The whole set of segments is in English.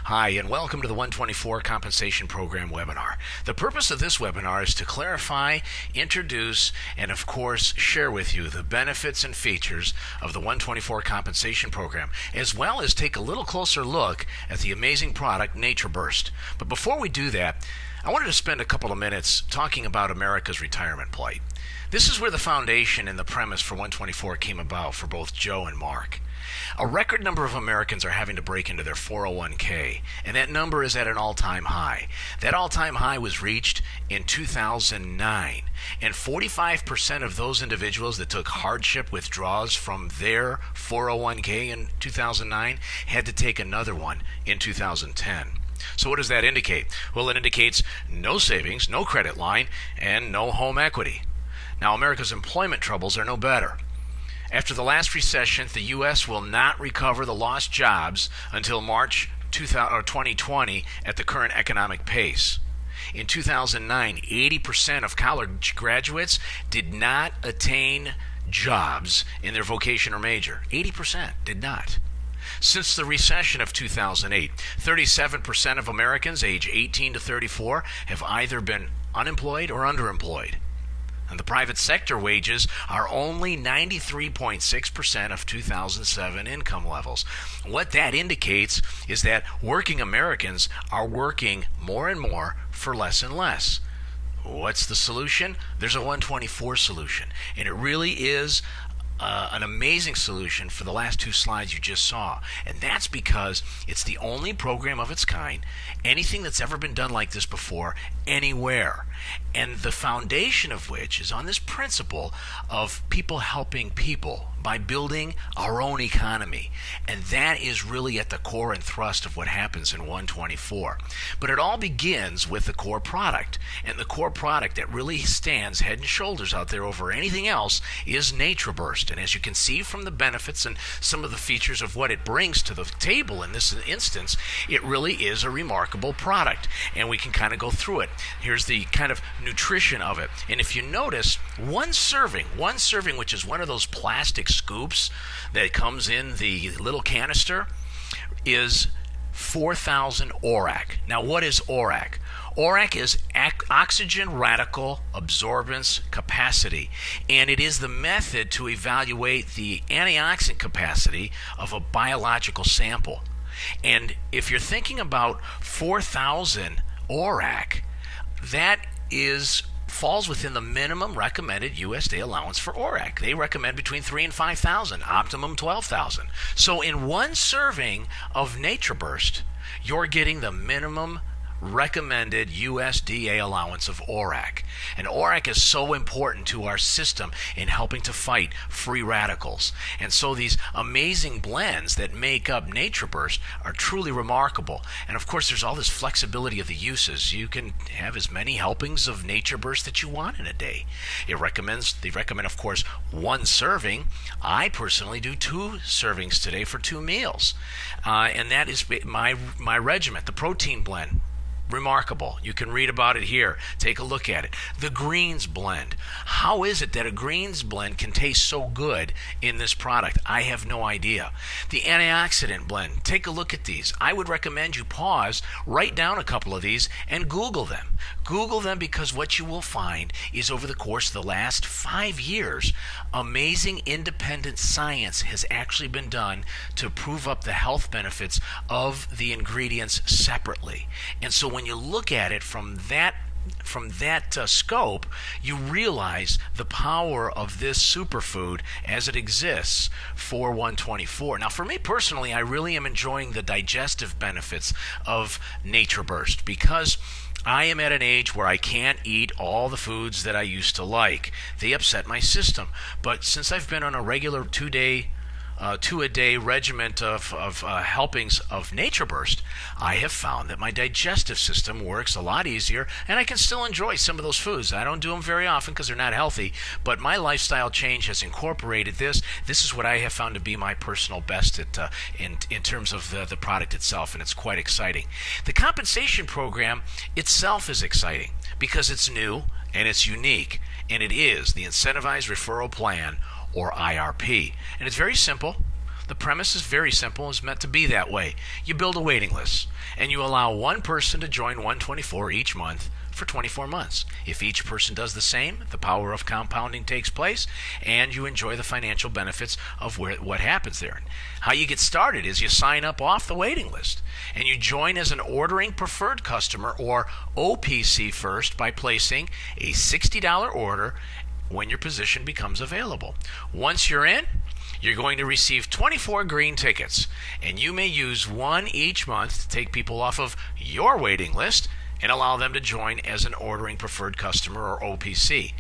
Hi, and welcome to the 124 Compensation Program webinar. The purpose of this webinar is to clarify, introduce, and of course, share with you the benefits and features of the 124 Compensation Program, as well as take a little closer look at the amazing product NatureBurst. But before we do that, I wanted to spend a couple of minutes talking about America's retirement plight. This is where the foundation and the premise for 124 came about for both Joe and Mark. A record number of Americans are having to break into their 401k, and that number is at an all-time high. That all-time high was reached in 2009, and 45% of those individuals that took hardship withdrawals from their 401k in 2009 had to take another one in 2010. So what does that indicate? Well, it indicates no savings, no credit line, and no home equity. Now, America's employment troubles are no better. After the last recession, the U.S. will not recover the lost jobs until March 2020 at the current economic pace. In 2009, 80% of college graduates did not attain jobs in their vocation or major. 80% did not. Since the recession of 2008, 37% of Americans age 18 to 34 have either been unemployed or underemployed. And the private sector wages are only 93.6% of 2007 income levels. What that indicates is that working Americans are working more and more for less and less. What's the solution? There's a 124 solution, and it really is an amazing solution for the last two slides you just saw. And that's because it's the only program of its kind, anything that's ever been done like this before, anywhere. And the foundation of which is on this principle of people helping people by building our own economy. And that is really at the core and thrust of what happens in 124. But it all begins with the core product. And the core product that really stands head and shoulders out there over anything else is NatureBurst. And as you can see from the benefits and some of the features of what it brings to the table in this instance, it really is a remarkable product. And we can kind of go through it. Here's the kind of nutrition of it. And if you notice, one serving, which is one of those plastic scoops that comes in the little canister, is 4,000 ORAC. Now, what is ORAC? ORAC is oxygen radical absorbance capacity, and it is the method to evaluate the antioxidant capacity of a biological sample. And if you're thinking about 4,000 ORAC, that falls within the minimum recommended USDA allowance for ORAC. They recommend between 3,000 and 5,000, optimum 12,000. So in one serving of NatureBurst, you're getting the minimum recommended USDA allowance of ORAC. And ORAC is so important to our system in helping to fight free radicals. And so these amazing blends that make up NatureBurst are truly remarkable. And of course, there's all this flexibility of the uses. You can have as many helpings of NatureBurst that you want in a day. They recommend, of course, one serving. I personally do 2 servings today for 2 meals. And that is my regimen, the protein blend. Remarkable. You can read about it here. Take a look at it. The greens blend. How is it that a greens blend can taste so good in this product? I have no idea. The antioxidant blend. Take a look at these. I would recommend you pause, write down a couple of these, and Google them. Google them, because what you will find is over the course of the last 5 years, amazing independent science has actually been done to prove up the health benefits of the ingredients separately. And so when you look at it from that scope, you realize the power of this superfood as it exists for 124. Now, for me personally, I really am enjoying the digestive benefits of NatureBurst, because I am at an age where I can't eat all the foods that I used to like. They upset my system. But since I've been on a regular 2-a-day regiment of helpings of NatureBurst, I have found that my digestive system works a lot easier, and I can still enjoy some of those foods. I don't do them very often because they're not healthy, but my lifestyle change has incorporated this. This is what I have found to be my personal best in terms of the product itself, and it's quite exciting. The compensation program itself is exciting because it's new and it's unique, and it is the Incentivized Referral Plan, or IRP. And it's very simple. The premise is very simple. It's meant to be that way. You build a waiting list, and you allow one person to join 124 each month for 24 months. If each person does the same, the power of compounding takes place, and you enjoy the financial benefits of what happens there. How you get started is you sign up off the waiting list, and you join as an ordering preferred customer, or OPC, first by placing a $60 order when your position becomes available. Once you're in, you're going to receive 24 green tickets, and you may use one each month to take people off of your waiting list and allow them to join as an ordering preferred customer, or OPC.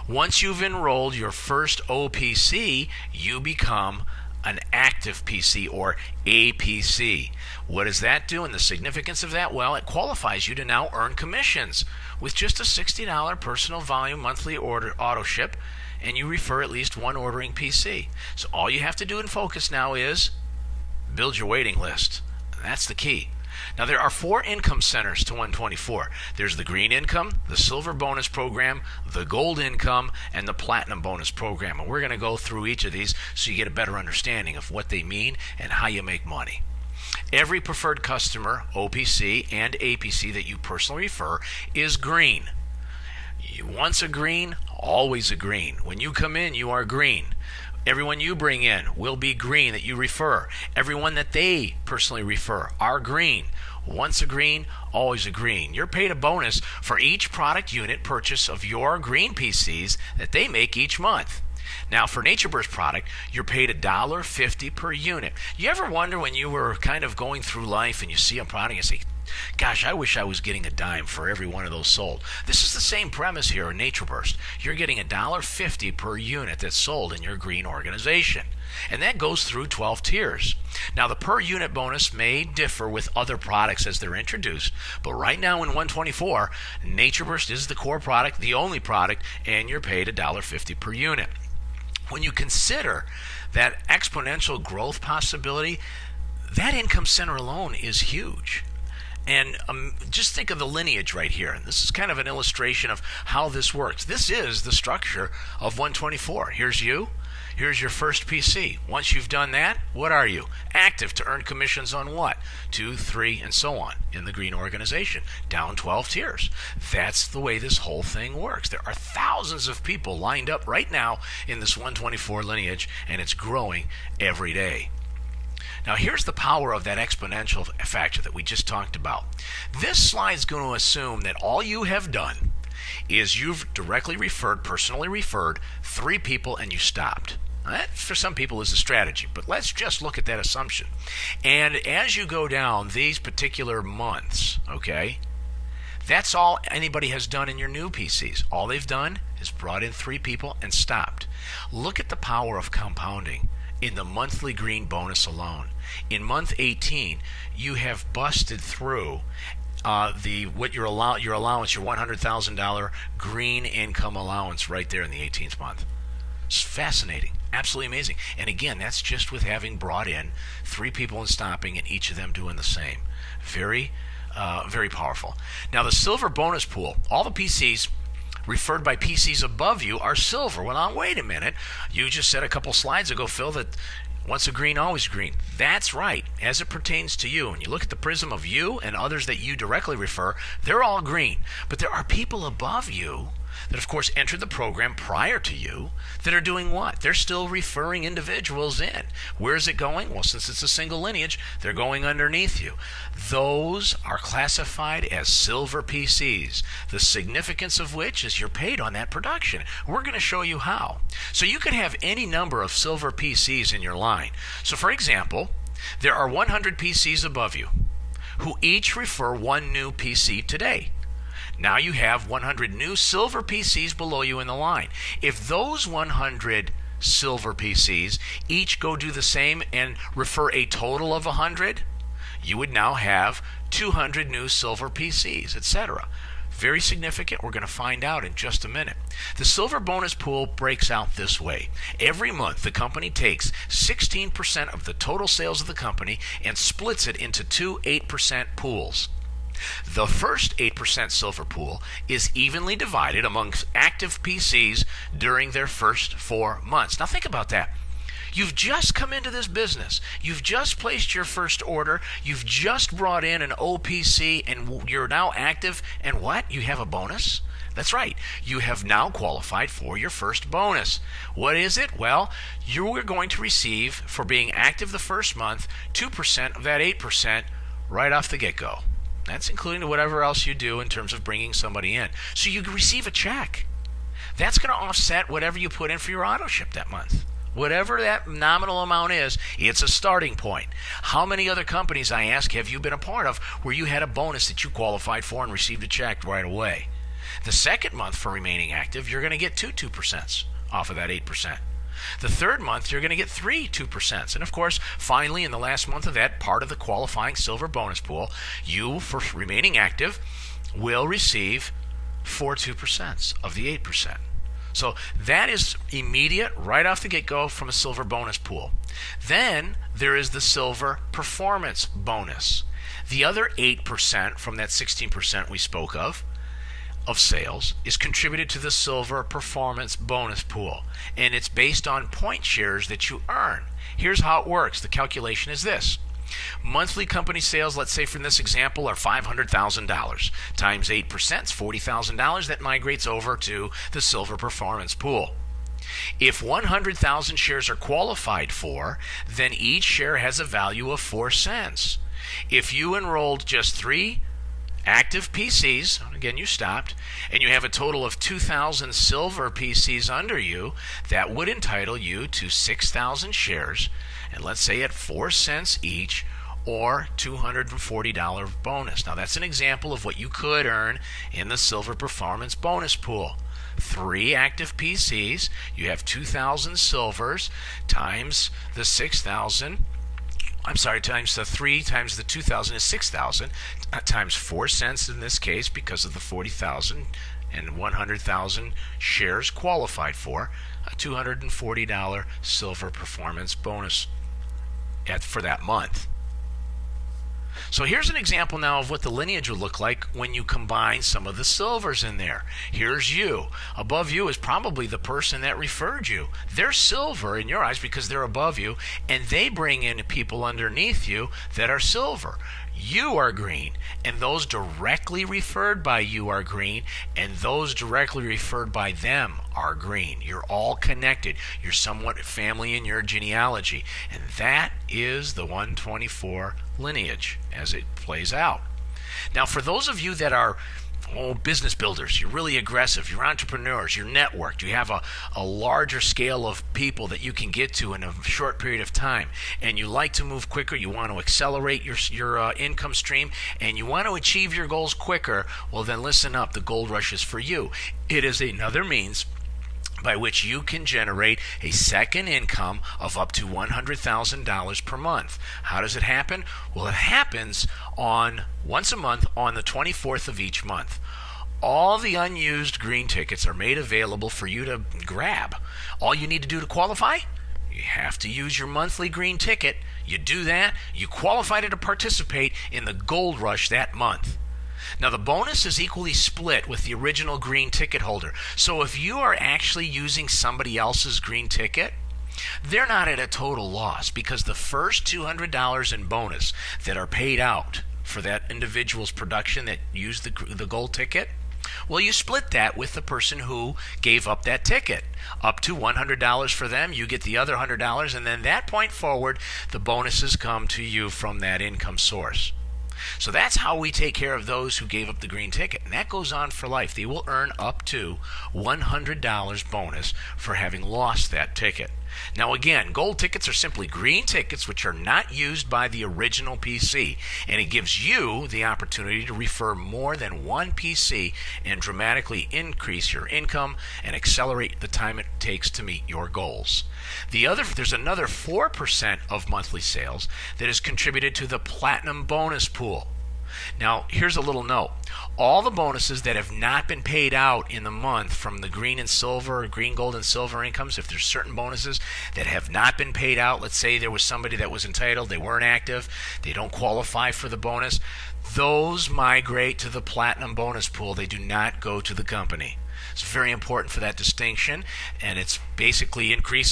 Once you've enrolled your first OPC, you become an active PC, or APC. What does that do, and the significance of that? Well, it qualifies you to now earn commissions with just a $60 personal volume monthly order auto ship, and you refer at least one ordering PC. So all you have to do and focus now is build your waiting list. That's the key. Now, there are 4 income centers to 124. There's the green income, the silver bonus program, the gold income, and the platinum bonus program. And we're going to go through each of these so you get a better understanding of what they mean and how you make money. Every preferred customer, OPC and APC, that you personally refer is green. Once a green, always a green. When you come in, you are green. Everyone you bring in will be green that you refer. Everyone that they personally refer are green. Once a green, always a green. You're paid a bonus for each product unit purchase of your green PCs that they make each month. Now, for NatureBurst product, you're paid $1.50 per unit. You ever wonder, when you were kind of going through life and you see a product and you say, gosh, I wish I was getting a dime for every one of those sold? This is the same premise here in NatureBurst. You're getting $1.50 per unit that's sold in your green organization. And that goes through 12 tiers. Now, the per unit bonus may differ with other products as they're introduced, but right now in 124, NatureBurst is the core product, the only product, and you're paid $1.50 per unit. When you consider that exponential growth possibility, that income center alone is huge. And just think of the lineage right here. And this is kind of an illustration of how this works. This is the structure of 124. Here's you. Here's your first PC. Once you've done that, what are you? Active to earn commissions on what? 2, 3, and so on in the green organization. Down 12 tiers. That's the way this whole thing works. There are thousands of people lined up right now in this 124 lineage, and it's growing every day. Now, here's the power of that exponential factor that we just talked about. This slide is going to assume that all you have done is you've directly referred, personally referred 3 people, and you stopped. Now, that, for some people, is a strategy, but let's just look at that assumption. And as you go down these particular months, okay, that's all anybody has done in your new PCs. All they've done is brought in 3 people and stopped. Look at the power of compounding in the monthly green bonus alone. In month 18, you have busted through your allowance, your $100,000 green income allowance right there in the 18th month. It's fascinating, absolutely amazing. And again, that's just with having brought in 3 people and stopping, and each of them doing the same. Very, very powerful. Now, the silver bonus pool, all the PCs referred by PCs above you are silver. Well, now, wait a minute. You just said a couple slides ago, Phil, that once a green, always green. That's right, as it pertains to you. And you look at the prism of you and others that you directly refer, they're all green. But there are people above you that, of course, entered the program prior to you that are doing what? They're still referring individuals in. Where is it going? Well, since it's a single lineage, they're going underneath you. Those are classified as silver PCs, the significance of which is you're paid on that production. We're going to show you how. So you could have any number of silver PCs in your line. So, for example, there are 100 PCs above you who each refer one new PC today. Now you have 100 new silver PCs below you in the line. If those 100 silver PCs each go do the same and refer a total of 100, you would now have 200 new silver PCs, etc. Very significant. We're going to find out in just a minute. The silver bonus pool breaks out this way. Every month, the company takes 16% of the total sales of the company and splits it into 2 8% pools. The first 8% silver pool is evenly divided amongst active PCs during their first 4 months. Now think about that. You've just come into this business. You've just placed your first order. You've just brought in an OPC, and you're now active. And what? You have a bonus? That's right. You have now qualified for your first bonus. What is it? Well, you are going to receive, for being active the first month, 2% of that 8% right off the get-go. That's including whatever else you do in terms of bringing somebody in. So you receive a check. That's going to offset whatever you put in for your auto ship that month. Whatever that nominal amount is, it's a starting point. How many other companies, I ask, have you been a part of where you had a bonus that you qualified for and received a check right away? The second month for remaining active, you're going to get 2% off of that 8%. The third month, you're going to get 2%. And of course, finally, in the last month of that, part of the qualifying silver bonus pool, you, for remaining active, will receive 2% of the 8%. So that is immediate, right off the get-go from a silver bonus pool. Then there is the silver performance bonus. The other 8% from that 16% we spoke of sales is contributed to the silver performance bonus pool. And it's based on point shares that you earn. Here's how it works. The calculation is this. Monthly company sales, let's say from this example, are $500,000 times 8%, $40,000. That migrates over to the silver performance pool. If 100,000 shares are qualified for, then each share has a value of 4 cents. If you enrolled just 3 active PCs, again you stopped, and you have a total of 2,000 silver PCs under you, that would entitle you to 6,000 shares, and let's say at 4 cents each, or $240 bonus. Now that's an example of what you could earn in the silver performance bonus pool. 3 active PCs, you have 2,000 silvers times the 6,000. Times the 3 times the 2,000 is 6,000, times 4 cents in this case because of the 40,000 and 100,000 shares qualified for, a $240 silver performance bonus for that month. So here's an example now of what the lineage would look like when you combine some of the silvers in there. Here's you. Above you is probably the person that referred you. They're silver in your eyes because they're above you, and they bring in people underneath you that are silver. You are green, and those directly referred by you are green, and those directly referred by them are green. You're all connected. You're somewhat family in your genealogy, and that is the 124 lineage as it plays out. Now, for those of you that are business builders, you're really aggressive, you're entrepreneurs, you're networked, you have a larger scale of people that you can get to in a short period of time, and you like to move quicker, you want to accelerate your income stream, and you want to achieve your goals quicker, well then listen up, the Gold Rush is for you. It is another means by which you can generate a second income of up to $100,000 per month. How does it happen? Well, it happens once a month on the 24th of each month. All the unused green tickets are made available for you to grab. All you need to do to qualify? You have to use your monthly green ticket. You do that, you qualify to participate in the Gold Rush that month. Now the bonus is equally split with the original green ticket holder. So if you are actually using somebody else's green ticket, they're not at a total loss, because the first $200 in bonus that are paid out for that individual's production that used the gold ticket, well, you split that with the person who gave up that ticket. Up to $100 for them, you get the other $100, and then that point forward, the bonuses come to you from that income source. So that's how we take care of those who gave up the green ticket. And that goes on for life. They will earn up to $100 bonus for having lost that ticket. Now again, gold tickets are simply green tickets which are not used by the original PC, and it gives you the opportunity to refer more than one PC and dramatically increase your income and accelerate the time it takes to meet your goals. There's another 4% of monthly sales that is contributed to the platinum bonus pool. Now, here's a little note. All the bonuses that have not been paid out in the month from the green and silver, green, gold, and silver incomes, if there's certain bonuses that have not been paid out, let's say there was somebody that was entitled, they weren't active, they don't qualify for the bonus, those migrate to the platinum bonus pool. They do not go to the company. It's very important for that distinction, and it's basically increasing